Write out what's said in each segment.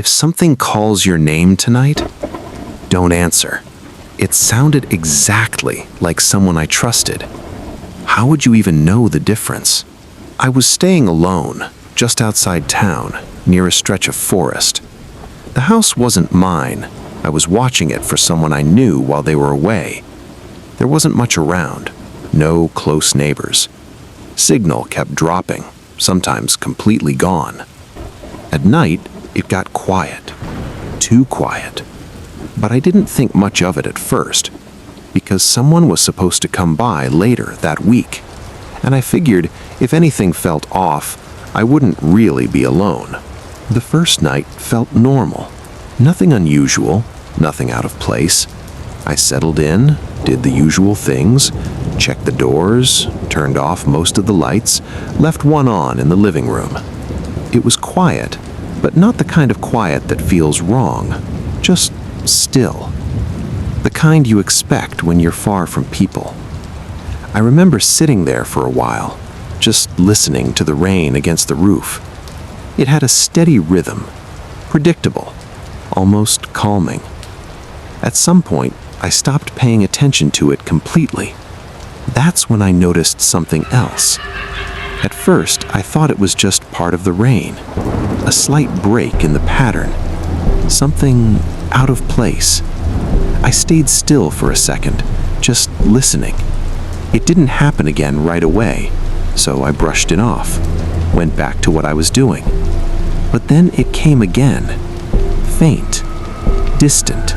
If something calls your name tonight, don't answer. It sounded exactly like someone I trusted. How would you even know the difference? I was staying alone, just outside town, near a stretch of forest. The house wasn't mine. I was watching it for someone I knew while they were away. There wasn't much around, no close neighbors. Signal kept dropping, sometimes completely gone. At night, it got quiet, too quiet. But I didn't think much of it at first, because someone was supposed to come by later that week, and I figured if anything felt off, I wouldn't really be alone. The first night felt normal. Nothing unusual, nothing out of place. I settled in, did the usual things, checked the doors, turned off most of the lights, left one on in the living room. It was quiet, but not the kind of quiet that feels wrong, just still. The kind you expect when you're far from people. I remember sitting there for a while, just listening to the rain against the roof. It had a steady rhythm, predictable, almost calming. At some point, I stopped paying attention to it completely. That's when I noticed something else. At first, I thought it was just part of the rain, a slight break in the pattern, something out of place. I stayed still for a second, just listening. It didn't happen again right away, so I brushed it off, went back to what I was doing. But then it came again, faint, distant,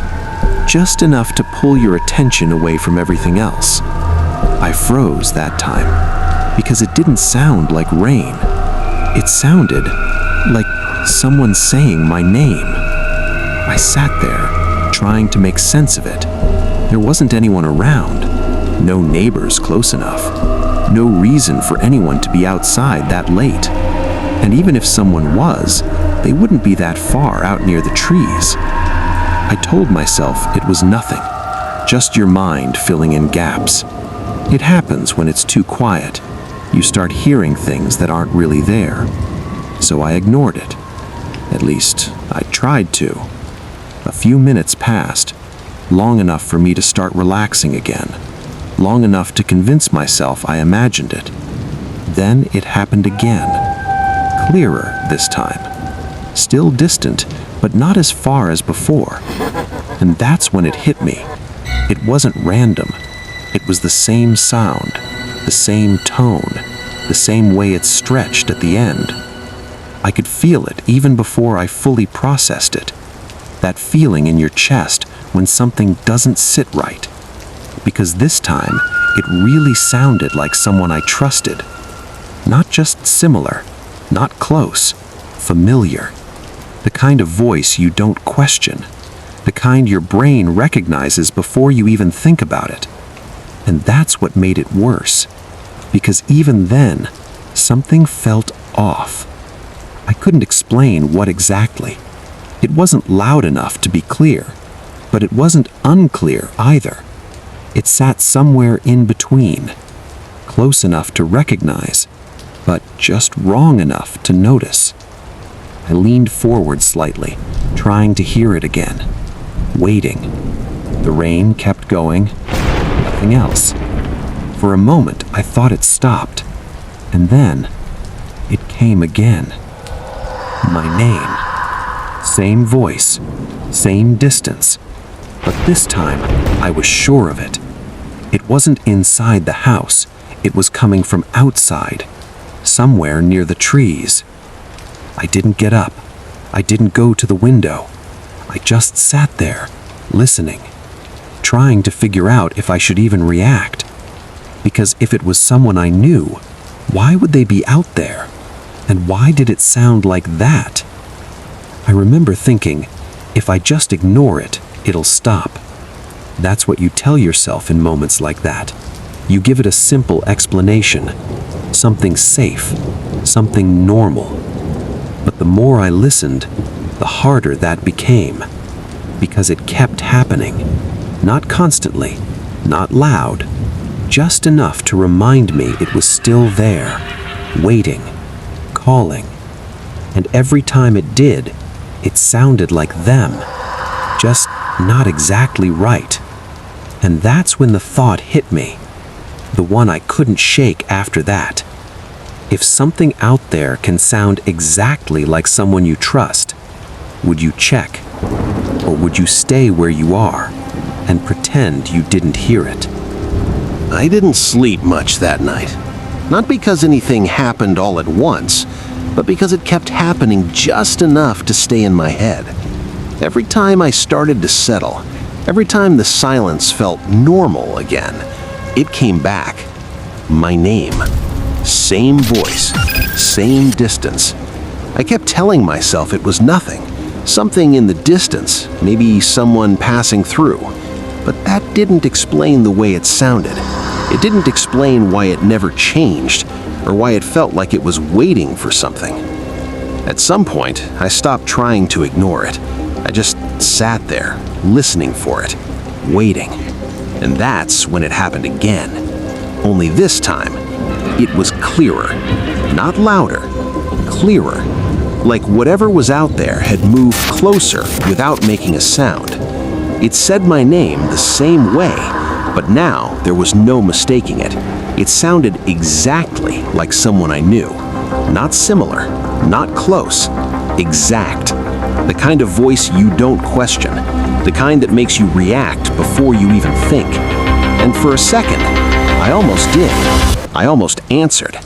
just enough to pull your attention away from everything else. I froze that time, because it didn't sound like rain. It sounded like someone saying my name. I sat there, trying to make sense of it. There wasn't anyone around, no neighbors close enough, no reason for anyone to be outside that late. And even if someone was, they wouldn't be that far out near the trees. I told myself it was nothing, just your mind filling in gaps. It happens when it's too quiet. You start hearing things that aren't really there. So I ignored it. At least, I tried to. A few minutes passed, long enough for me to start relaxing again, long enough to convince myself I imagined it. Then it happened again, clearer this time. Still distant, but not as far as before. And that's when it hit me. It wasn't random. It was the same sound, the same tone, the same way it stretched at the end. I could feel it even before I fully processed it. That feeling in your chest when something doesn't sit right. Because this time, it really sounded like someone I trusted. Not just similar, not close, familiar. The kind of voice you don't question. The kind your brain recognizes before you even think about it. And that's what made it worse. Because even then, something felt off. I couldn't explain what exactly. It wasn't loud enough to be clear, but it wasn't unclear either. It sat somewhere in between, close enough to recognize, but just wrong enough to notice. I leaned forward slightly, trying to hear it again, waiting. The rain kept going, nothing else. For a moment, I thought it stopped, and then it came again. My name. Same voice, same distance, but this time I was sure of it. It wasn't inside the house, it was coming from outside, somewhere near the trees. I didn't get up, I didn't go to the window. I just sat there, listening, trying to figure out if I should even react. Because if it was someone I knew, why would they be out there? And why did it sound like that? I remember thinking, if I just ignore it, it'll stop. That's what you tell yourself in moments like that. You give it a simple explanation, something safe, something normal. But the more I listened, the harder that became, because it kept happening. Not constantly, not loud, just enough to remind me it was still there, waiting, calling. And every time it did, It sounded like them, just not exactly right. And that's when the thought hit me, the one I couldn't shake after that. If something out there can sound exactly like someone you trust, would you check? Or would you stay where you are and pretend you didn't hear it? I didn't sleep much that night. Not because anything happened all at once, but because it kept happening just enough to stay in my head. Every time I started to settle, every time the silence felt normal again, it came back. My name. Same voice, same distance. I kept telling myself it was nothing. Something in the distance, maybe someone passing through. But that didn't explain the way it sounded. It didn't explain why it never changed, or why it felt like it was waiting for something. At some point, I stopped trying to ignore it. I just sat there, listening for it, waiting. And that's when it happened again. Only this time, it was clearer. Not louder, clearer. Like whatever was out there had moved closer without making a sound. It said my name the same way, but now there was no mistaking it. It sounded exactly like someone I knew. Not similar, not close, exact. The kind of voice you don't question, the kind that makes you react before you even think. And for a second, I almost did. I almost answered.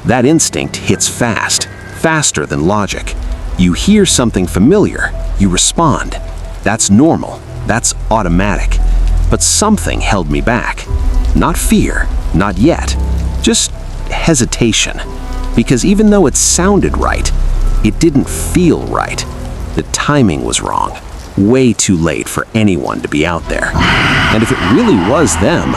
That instinct hits fast, faster than logic. You hear something familiar, you respond. That's normal, that's automatic. But something held me back. Not fear, not yet, just hesitation. Because even though it sounded right, it didn't feel right. The timing was wrong. Way too late for anyone to be out there. And if it really was them,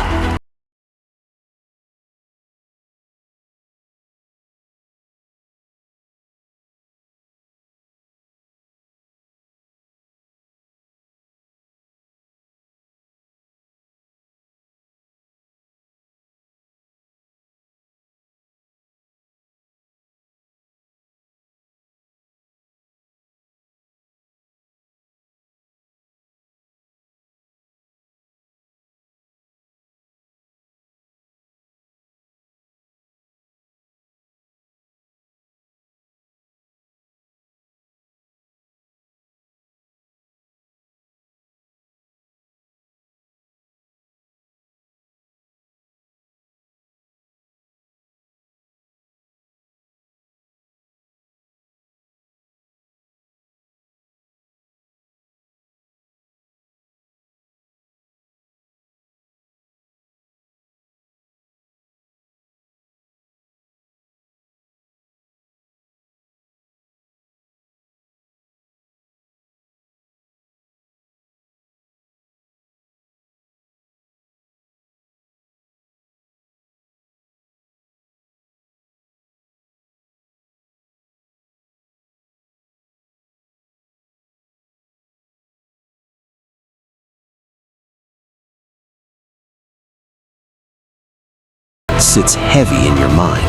sits heavy in your mind.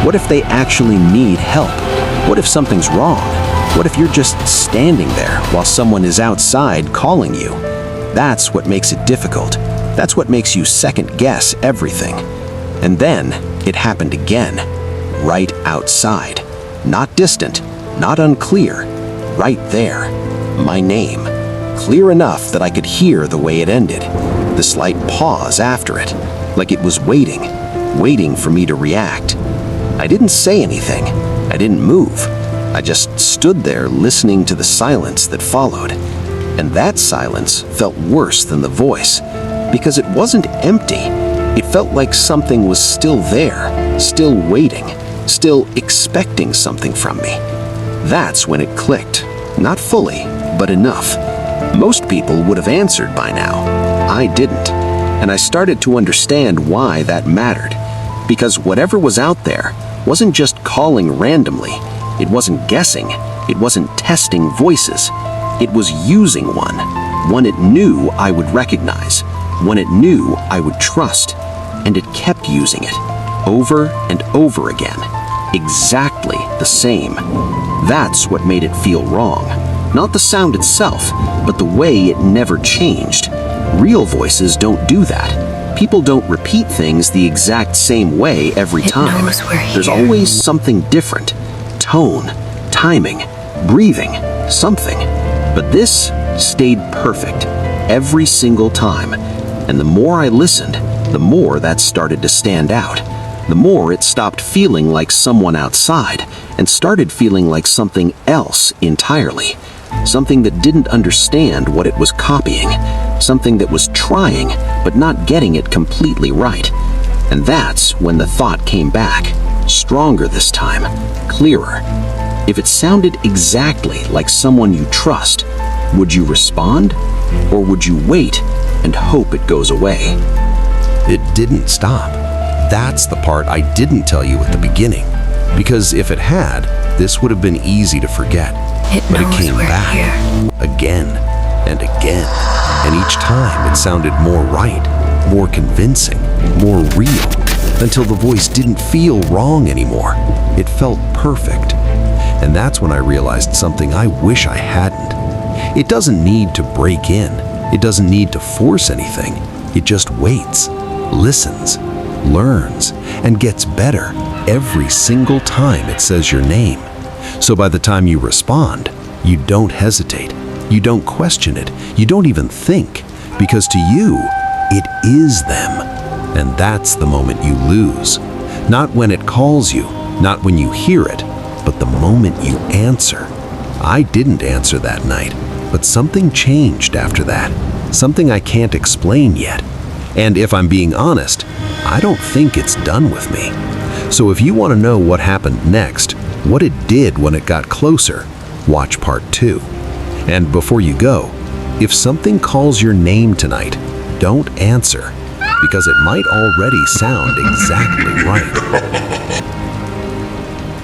What if they actually need help? What if something's wrong? What if you're just standing there while someone is outside calling you? That's what makes it difficult. That's what makes you second guess everything. And then it happened again, right outside. Not distant, not unclear, right there. My name. Clear enough that I could hear the way it ended. The slight pause after it, like it was waiting for me to react. I didn't say anything. I didn't move. I just stood there listening to the silence that followed. And that silence felt worse than the voice, because it wasn't empty. It felt like something was still there, still waiting, still expecting something from me. That's when it clicked. Not fully, but enough. Most people would have answered by now. I didn't. And I started to understand why that mattered. Because whatever was out there wasn't just calling randomly. It wasn't guessing. It wasn't testing voices. It was using one it knew I would recognize, one it knew I would trust. And it kept using it, over and over again, exactly the same. That's what made it feel wrong. Not the sound itself, but the way it never changed. Real voices don't do that. People don't repeat things the exact same way every time. There's always something different. Tone, timing, breathing, something. But this stayed perfect every single time. And the more I listened, the more that started to stand out. The more it stopped feeling like someone outside and started feeling like something else entirely. Something that didn't understand what it was copying. Something that was trying, but not getting it completely right. And that's when the thought came back. Stronger this time. Clearer. If it sounded exactly like someone you trust, would you respond? Or would you wait and hope it goes away? It didn't stop. That's the part I didn't tell you at the beginning. Because if it had, this would have been easy to forget. But it came back again and again. And each time it sounded more right, more convincing, more real, until the voice didn't feel wrong anymore. It felt perfect. And that's when I realized something I wish I hadn't. It doesn't need to break in. It doesn't need to force anything. It just waits, listens, learns, and gets better every single time it says your name. So by the time you respond, you don't hesitate. You don't question it. You don't even think. Because to you, it is them. And that's the moment you lose. Not when it calls you, not when you hear it, but the moment you answer. I didn't answer that night, but something changed after that. Something I can't explain yet. And if I'm being honest, I don't think it's done with me. So if you want to know what happened next, what it did when it got closer, watch part 2. And before you go, if something calls your name tonight, don't answer, because it might already sound exactly right.